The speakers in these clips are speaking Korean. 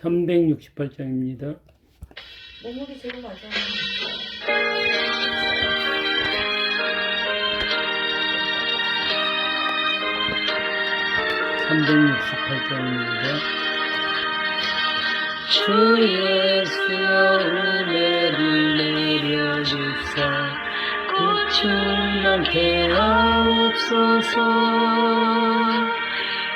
368장입니다. 목록이 제로 맞아. 368장입니다. 주 예수여 은혜를 내려주사 구충만케 하옵소서.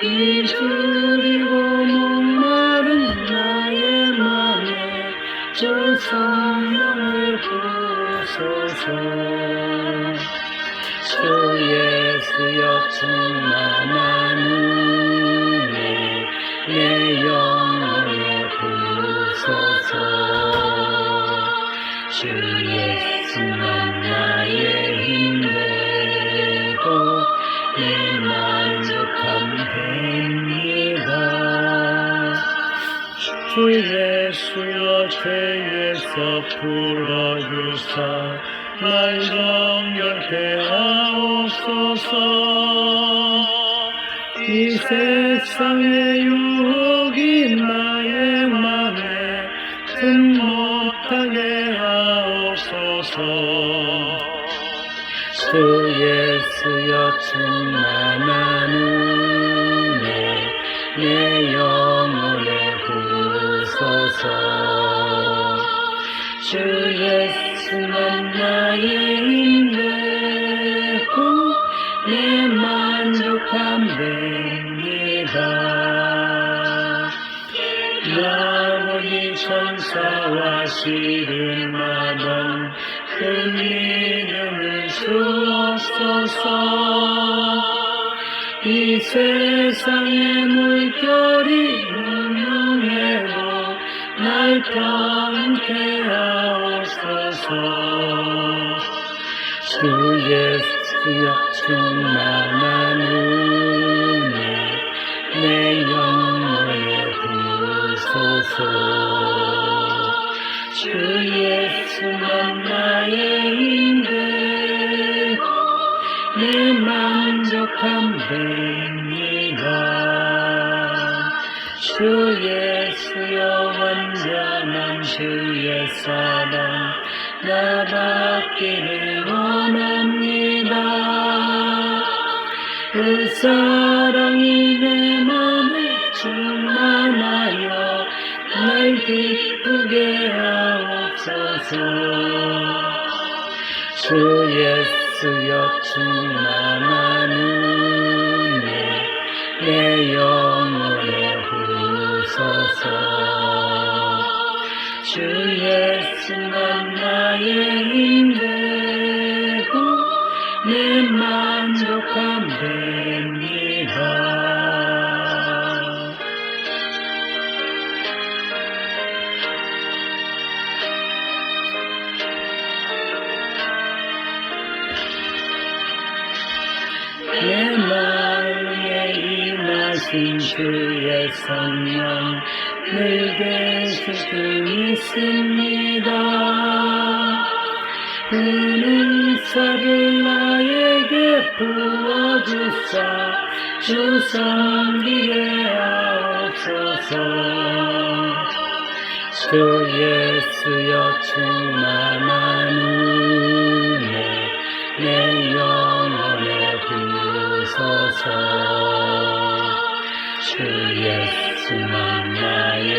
이주리고 목마른 나의 맘에 주 성령을 부으소서. 주 예수여 충만한 은혜 내 영혼에 부으소서. 주 예수만 나의 힘되고 내 만족함 됩니다. 주 예수여 죄에서 풀어주사 날 정결케 하옵소서. 이 세상의 유혹이 나의 맘에 틈 못하게 하옵소서. 주 예수여 충만한 은혜 내 영혼에 부으소서. 주 예수만 나의 힘되고 내 만족함 됩니다. 나머지 천사와 씨름하던 그 믿음을 주옵소서. 이 세상의 물결이 무능해도 날 편케 하옵소서. 주 예수여 충만한 은혜 내 영혼에 부으소서. 주 예수만 나의 힘되고 내 만족함 됩니다. 주 예수여 완전한 주의 사랑 나 받기를 원합니다. 그 사랑이 내 맘에 충만하여 날 기쁘게 하옵소서. 주 예수여 충만한 은혜 내 영혼에 부으소서. 주 예수만 나의 힘되고 내 만족함 됩니다. 내 마음에 임하신 주의 성령 늘 계시길 믿습니다. 그 능사를 나에게 부어주사 주 섬기게 하옵소서. 주 예수여 충만한 은혜 내 영혼에 부으소서. 주 예수만 나의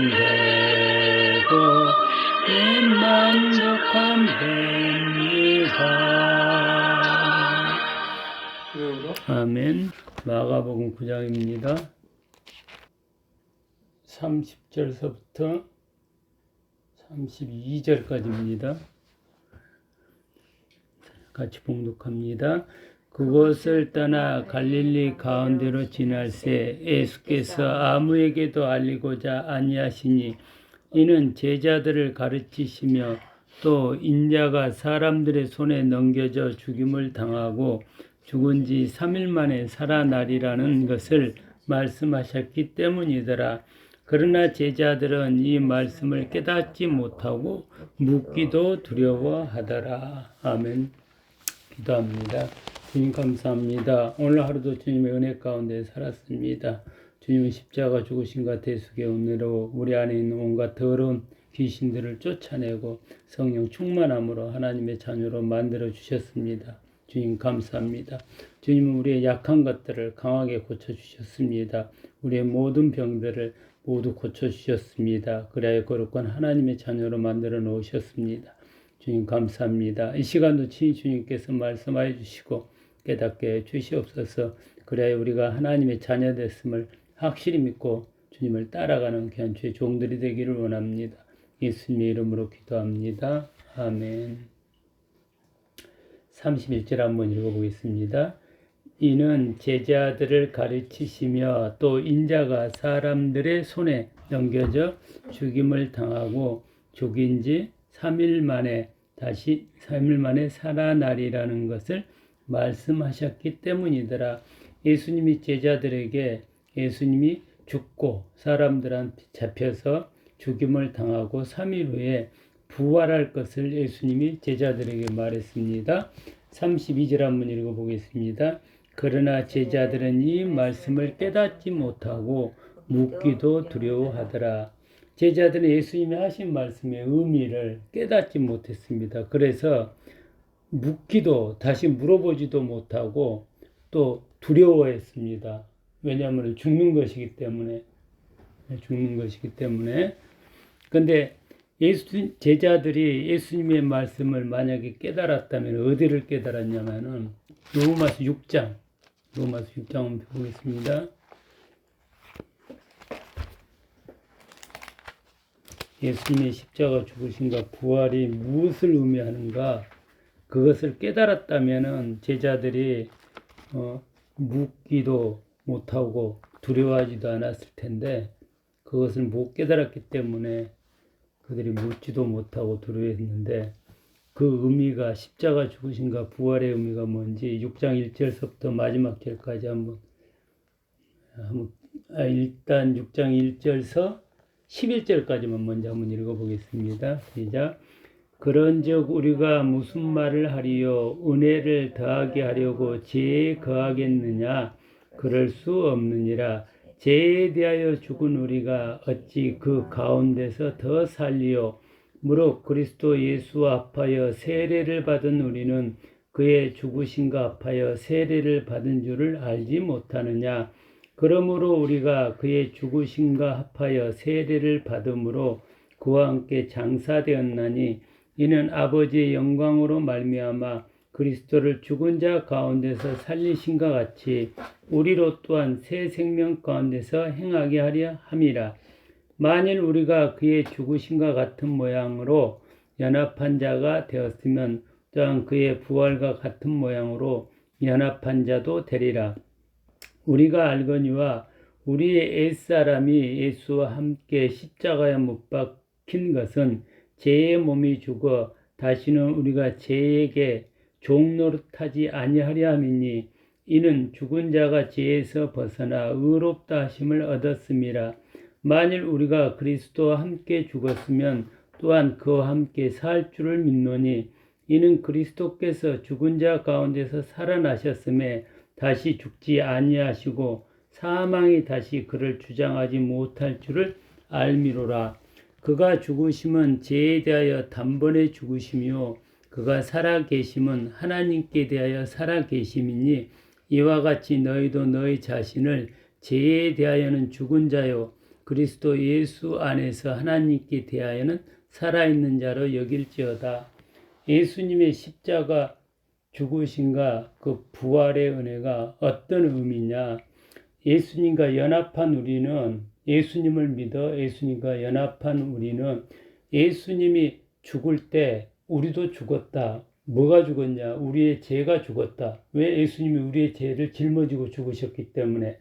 힘되고 내 만족함 됩니다. 아멘. 마가복음 9장입니다. 30절서부터 32절까지입니다. 같이 봉독합니다. 그곳을 떠나 갈릴리 가운데로 지날새 예수께서 아무에게도 알리고자 아니하시니 이는 제자들을 가르치시며 또 인자가 사람들의 손에 넘겨져 죽임을 당하고 죽은 지 3일 만에 살아나리라는 것을 말씀하셨기 때문이더라. 그러나 제자들은 이 말씀을 깨닫지 못하고 묻기도 두려워하더라. 아멘. 기도합니다. 주님 감사합니다. 오늘 하루도 주님의 은혜 가운데 살았습니다. 주님은 십자가 죽으심과 대속의 은혜로 우리 안에 있는 온갖 더러운 귀신들을 쫓아내고 성령 충만함으로 하나님의 자녀로 만들어 주셨습니다. 주님 감사합니다. 주님은 우리의 약한 것들을 강하게 고쳐주셨습니다. 우리의 모든 병들을 모두 고쳐주셨습니다. 그래야 거룩한 하나님의 자녀로 만들어 놓으셨습니다. 주님 감사합니다. 이 시간도 친히 주님께서 말씀하여 주시고 깨닫게 해 주시옵소서. 그래야 우리가 하나님의 자녀 됐음을 확실히 믿고 주님을 따라가는 귀한 주의 종들이 되기를 원합니다. 예수님의 이름으로 기도합니다. 아멘. 31절 한번 읽어보겠습니다. 이는 제자들을 가르치시며 또 인자가 사람들의 손에 넘겨져 죽임을 당하고 죽인 지 3일 만에 살아나리라는 것을 말씀하셨기 때문이더라. 예수님이 제자들에게 예수님이 죽고 사람들한테 잡혀서 죽임을 당하고 3일 후에 부활할 것을 예수님이 제자들에게 말했습니다. 32절 한번 읽어보겠습니다. 그러나 제자들은 이 말씀을 깨닫지 못하고 묻기도 두려워하더라. 제자들은 예수님이 하신 말씀의 의미를 깨닫지 못했습니다. 그래서 묻기도 다시 물어보지도 못하고 또 두려워했습니다. 왜냐하면 죽는 것이기 때문에. 근데 제자들이 예수님의 말씀을 만약에 깨달았다면 어디를 깨달았냐면은 로마서 6장 한번 보겠습니다. 예수님의 십자가 죽으심과 부활이 무엇을 의미하는가 그것을 깨달았다면은 제자들이 묻기도 못하고 두려워하지도 않았을 텐데 그것을 못 깨달았기 때문에 그들이 묻지도 못하고 두려워했는데 그 의미가 십자가 죽으심과 부활의 의미가 뭔지 6장 1절서부터 마지막 절까지 일단 6장 1절서 11절까지만 먼저 한번 읽어보겠습니다. 시작. 그런즉 우리가 무슨 말을 하리요? 은혜를 더하게 하려고 죄에 거하겠느냐? 그럴 수 없느니라. 죄에 대하여 죽은 우리가 어찌 그 가운데서 더 살리요? 무릇 그리스도 예수와 합하여 세례를 받은 우리는 그의 죽으심과 합하여 세례를 받은 줄을 알지 못하느냐? 그러므로 우리가 그의 죽으심과 합하여 세례를 받음으로 그와 함께 장사되었나니 이는 아버지의 영광으로 말미암아 그리스도를 죽은 자 가운데서 살리신과 같이 우리로 또한 새 생명 가운데서 행하게 하려 함이라. 만일 우리가 그의 죽으심과 같은 모양으로 연합한 자가 되었으면 또한 그의 부활과 같은 모양으로 연합한 자도 되리라. 우리가 알거니와 우리의 옛사람이 예수와 함께 십자가에 못 박힌 것은 죄의 몸이 죽어 다시는 우리가 죄에게 종노릇하지 아니하려 함이니 이는 죽은 자가 죄에서 벗어나 의롭다 하심을 얻었음이라. 만일 우리가 그리스도와 함께 죽었으면 또한 그와 함께 살 줄을 믿노니 이는 그리스도께서 죽은 자 가운데서 살아나셨음에 다시 죽지 아니하시고 사망이 다시 그를 주장하지 못할 줄을 알미로라. 그가 죽으심은 죄에 대하여 단번에 죽으심이요 그가 살아계심은 하나님께 대하여 살아계심이니 이와 같이 너희도 너희 자신을 죄에 대하여는 죽은 자요 그리스도 예수 안에서 하나님께 대하여는 살아있는 자로 여길지어다. 예수님의 십자가 죽으심과 그 부활의 은혜가 어떤 의미냐? 예수님과 연합한 우리는 예수님을 믿어 예수님과 연합한 우리는 예수님이 죽을 때 우리도 죽었다. 뭐가 죽었냐? 우리의 죄가 죽었다. 왜? 예수님이 우리의 죄를 짊어지고 죽으셨기 때문에.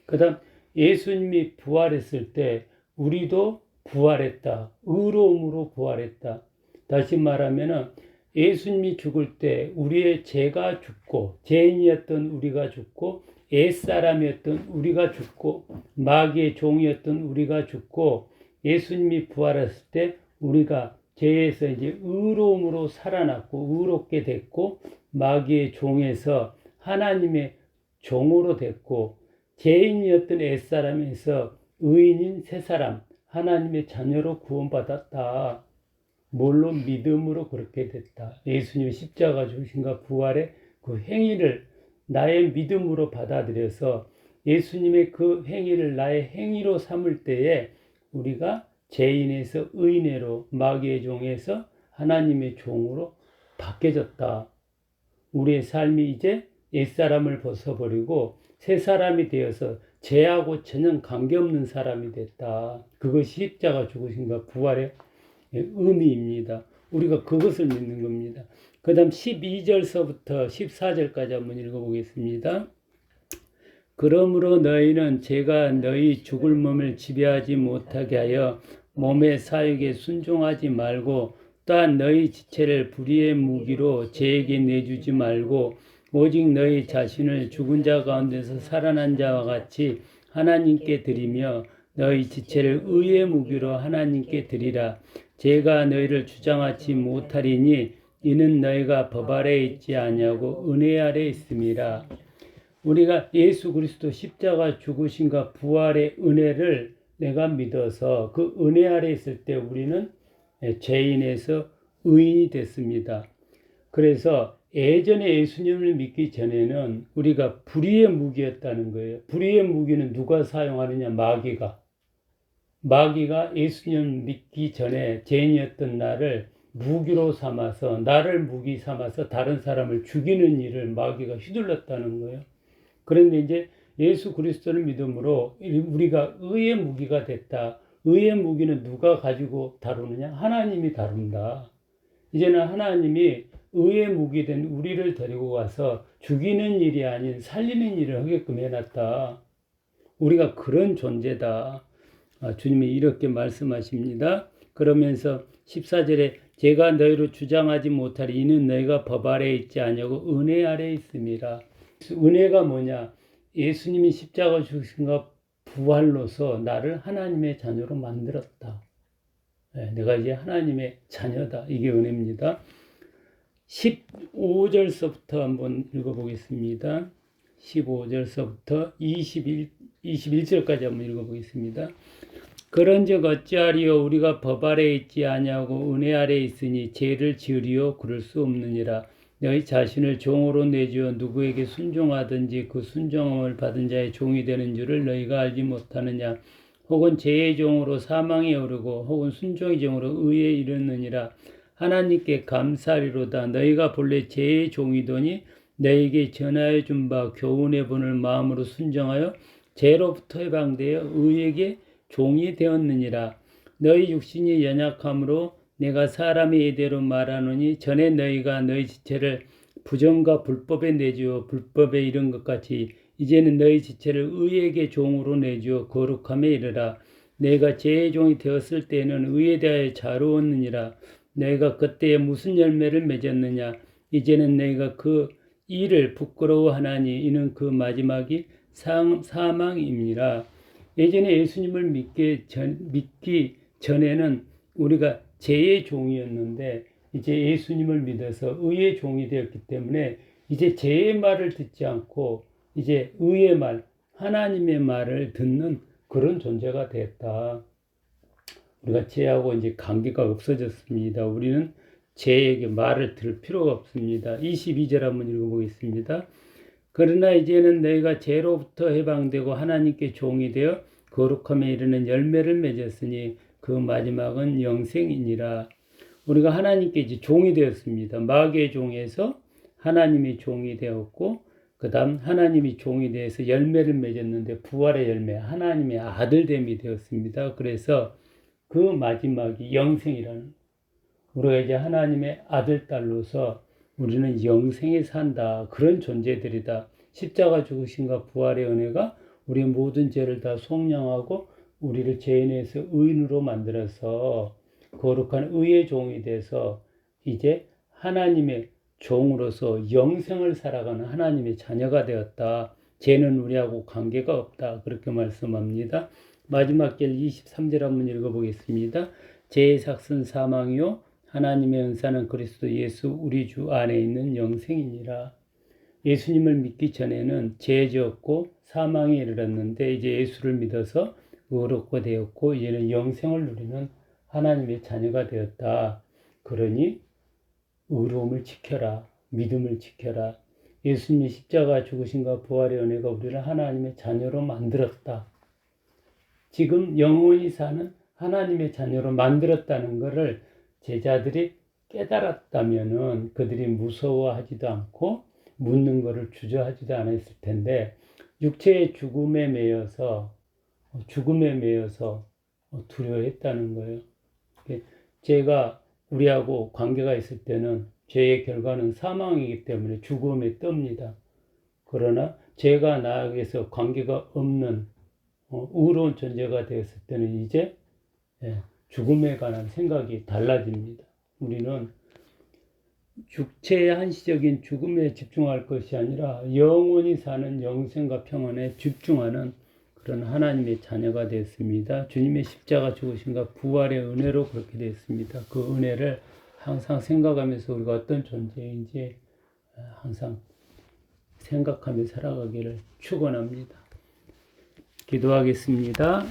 그 다음 예수님이 부활했을 때 우리도 부활했다. 의로움으로 부활했다. 다시 말하면 예수님이 죽을 때 우리의 죄가 죽고 죄인이었던 우리가 죽고 옛사람이었던 우리가 죽고 마귀의 종이었던 우리가 죽고 예수님이 부활했을 때 우리가 죄에서 이제 의로움으로 살아났고 의롭게 됐고 마귀의 종에서 하나님의 종으로 됐고 죄인이었던 옛사람에서 의인인 새 사람, 하나님의 자녀로 구원받았다. 뭘로? 믿음으로 그렇게 됐다. 예수님의 십자가 죽으심과 부활의 그 행위를 나의 믿음으로 받아들여서 예수님의 그 행위를 나의 행위로 삼을 때에 우리가 죄인에서 의인으로, 마귀의 종에서 하나님의 종으로 바뀌어졌다. 우리의 삶이 이제 옛사람을 벗어버리고 새 사람이 되어서 죄하고 전혀 관계없는 사람이 됐다. 그것이 십자가 죽으심과 부활의 의미입니다. 우리가 그것을 믿는 겁니다. 그 다음 12절서부터 14절까지 한번 읽어보겠습니다. 그러므로 너희는 죄가 너희 죽을 몸을 지배하지 못하게 하여 몸의 사육에 순종하지 말고 또한 너희 지체를 불의의 무기로 죄에게 내주지 말고 오직 너희 자신을 죽은 자 가운데서 살아난 자와 같이 하나님께 드리며 너희 지체를 의의 무기로 하나님께 드리라. 죄가 너희를 주장하지 못하리니 이는 너희가 법 아래에 있지 아니하고 은혜 아래에 있음이라. 우리가 예수 그리스도 십자가 죽으심과 부활의 은혜를 내가 믿어서 그 은혜 아래에 있을 때 우리는 죄인에서 의인이 됐습니다. 그래서 예전에 예수님을 믿기 전에는 우리가 불의의 무기였다는 거예요. 불의의 무기는 누가 사용하느냐? 마귀가 예수님을 믿기 전에 죄인이었던 나를 무기로 삼아서, 나를 무기 삼아서 다른 사람을 죽이는 일을 마귀가 휘둘렀다는 거예요. 그런데 이제 예수 그리스도를 믿음으로 우리가 의의 무기가 됐다. 의의 무기는 누가 가지고 다루느냐? 하나님이 다룬다. 이제는 하나님이 의의 무기 된 우리를 데리고 가서 죽이는 일이 아닌 살리는 일을 하게끔 해놨다. 우리가 그런 존재다. 주님이 이렇게 말씀하십니다. 그러면서 14절에 제가 너희로 주장하지 못하리 이는 너희가 법 아래에 있지 아니하고 은혜 아래에 있음이라. 은혜가 뭐냐? 예수님이 십자가 죽으신가 부활로서 나를 하나님의 자녀로 만들었다. 내가 이제 하나님의 자녀다. 이게 은혜입니다. 15절서부터 한번 읽어보겠습니다. 15절서부터 21절까지 한번 읽어보겠습니다. 그런즉 어찌하리요? 우리가 법 아래에 있지 아니하고 은혜 아래에 있으니 죄를 지으리요? 그럴 수 없느니라. 너희 자신을 종으로 내주어 누구에게 순종하든지 그 순종함을 받은 자의 종이 되는 줄을 너희가 알지 못하느냐? 혹은 죄의 종으로 사망에 오르고 혹은 순종의 종으로 의에 이르느니라. 하나님께 감사하리로다. 너희가 본래 죄의 종이더니 너희에게 전하여 준 바 교훈의 본을 마음으로 순종하여 죄로부터 해방되어 의에게 종이 되었느니라. 너희 육신이 연약함으로 내가 사람의 예대로 말하노니 전에 너희가 너희 지체를 부정과 불법에 내주어 불법에 이른 것 같이 이제는 너희 지체를 의에게 종으로 내주어 거룩함에 이르라. 너희가 죄의 종이 되었을 때에는 의에 대하여 자루었느니라. 너희가 그때에 무슨 열매를 맺었느냐? 이제는 너희가 그 일을 부끄러워하나니 이는 그 마지막이 사망임이라. 예전에 예수님을 믿기 전에는 우리가 죄의 종이었는데 이제 예수님을 믿어서 의의 종이 되었기 때문에 이제 죄의 말을 듣지 않고 이제 의의 말, 하나님의 말을 듣는 그런 존재가 됐다. 우리가 죄하고 이제 관계가 없어졌습니다. 우리는 죄에게 말을 들을 필요가 없습니다. 22절 한번 읽어보겠습니다. 그러나 이제는 너희가 죄로부터 해방되고 하나님께 종이 되어 거룩함에 이르는 열매를 맺었으니 그 마지막은 영생이니라. 우리가 하나님께 이제 종이 되었습니다. 마귀의 종에서 하나님이 종이 되었고 그 다음 하나님이 종이 되어서 열매를 맺었는데 부활의 열매, 하나님의 아들됨이 되었습니다. 그래서 그 마지막이 영생이라는, 우리가 이제 하나님의 아들, 딸로서 우리는 영생에 산다. 그런 존재들이다. 십자가 죽으심과 부활의 은혜가 우리의 모든 죄를 다 속량하고 우리를 죄인에서 의인으로 만들어서 거룩한 의의 종이 돼서 이제 하나님의 종으로서 영생을 살아가는 하나님의 자녀가 되었다. 죄는 우리하고 관계가 없다. 그렇게 말씀합니다. 마지막 절 23절 한번 읽어보겠습니다. 죄의 삭은 사망이요 하나님의 은사는 그리스도 예수 우리 주 안에 있는 영생이니라. 예수님을 믿기 전에는 죄 지었고 사망에 이르렀는데 이제 예수를 믿어서 의롭고 되었고 이제는 영생을 누리는 하나님의 자녀가 되었다. 그러니 의로움을 지켜라. 믿음을 지켜라. 예수님의 십자가 죽으심과 부활의 은혜가 우리를 하나님의 자녀로 만들었다. 지금 영원히 사는 하나님의 자녀로 만들었다는 것을 제자들이 깨달았다면은 그들이 무서워하지도 않고 묻는 것을 주저하지도 않았을 텐데 육체의 죽음에 매여서 두려워했다는 거예요. 죄가 우리하고 관계가 있을 때는 죄의 결과는 사망이기 때문에 죽음에 뜹니다. 그러나 죄가 나에게서 관계가 없는 의로운 존재가 되었을 때는 이제 죽음에 관한 생각이 달라집니다. 우리는 육체의 한시적인 죽음에 집중할 것이 아니라 영원히 사는 영생과 평안에 집중하는 그런 하나님의 자녀가 되었습니다. 주님의 십자가 죽으심과 부활의 은혜로 그렇게 되었습니다. 그 은혜를 항상 생각하면서 우리가 어떤 존재인지 항상 생각하며 살아가기를 축원합니다. 기도하겠습니다.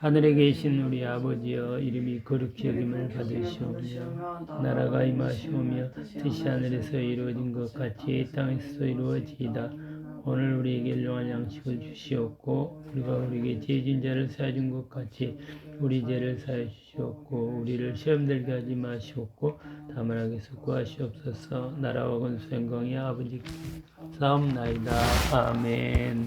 하늘에 계신 우리 아버지여 이름이 거룩히 여김을 받으시오며 나라가 임하시오며 뜻이 하늘에서 이루어진 것 같이 이 땅에서도 이루어지이다. 오늘 우리에게 일용할 양식을 주시옵고 우리가 우리에게 죄진 자를 사해준 것 같이 우리 죄를 사해 주시옵고 우리를 시험 들게 하지 마시옵고 다만 악에서 구하시옵소서. 나라와 권수 영광이 아버지께 사옵나이다. 아멘.